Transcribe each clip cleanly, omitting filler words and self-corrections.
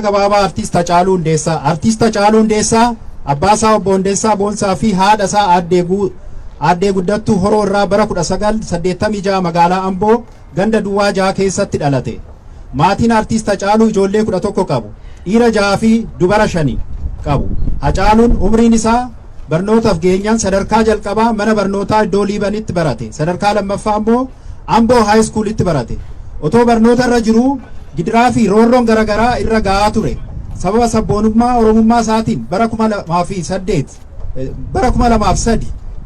gabaabaa artiist Hacaaluu Hundeessaa. Artiist Hacaaluu Hundeessaa abbaa isaa obbo Hundeessaa Boonsaa fi haadha isaa aaddee guddattuu Horoo irraa bara 1986 magaalaa Amboo ganda Duwwaa 6 keessatti dhalate. Maatiin artiist Hacaaluu ijoollee 11 qabu. Dhiira 6 fi dubara 5 qabu. Hacaaluun umriin isaa barnootaaf geenyaan sadarkaa jalqabaa mana barnootaa Iddoo Liibanitti barate. Sadarkaa lammaffaa immoo Amboo High School'itti barate. Otoo barnoota irra jiruu gidiraa fi roorroon garaagaraa irra gahaa ture. Sababa sabboonummaa Oromummaa isaatiin bara 2003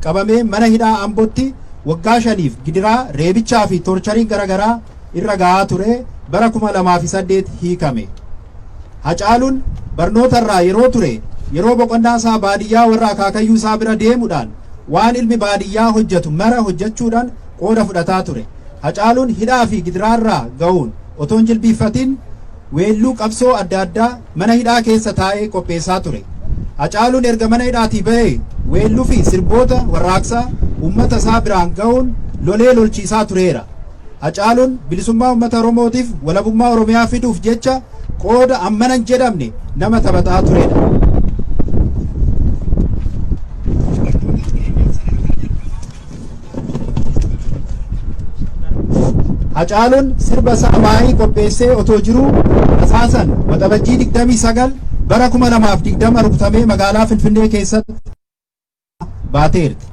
qabamee mana hidhaa Ambootti waggaa 5f gidiraa, reebichaa fi torcharii garaagaraa irra gahaa ture. Bara 2008 hiikame. Hacaaluun barnoota irraa yeroo boqonnaa isaa baadiyyaa warra akaakayyuu isaa bira deemuudhaan waan ilmi baadiyyaa hojjetu mara hojjechuudhaan qooda fudhataa ture. Hacaaluun hidhaa fi gidiraa irraa ga'uun otoo hin jilbiiffatin weelluu qabsoo adda addaa mana hidhaa keessa taa'ee qopheessaa ture. Hacaaluun erga mana hidhaatii ba'ee weelluu fi sirboota warraaqsaa uummata isaa biraan ga'uun lolee lolchiisaa tureera. Hacaaluun bilisummaa uummata Oromootiif walabummaa Oromiyaa fiduuf jecha qooda ammana hin jedhamne nama taphataa turedha. Hacaaluun sirba isaa maayii qopheessee otoo jiruu asaasan waxabajjii 29 bara 2020 rukutamee magaalaa Finfinnee keessatti baateerti.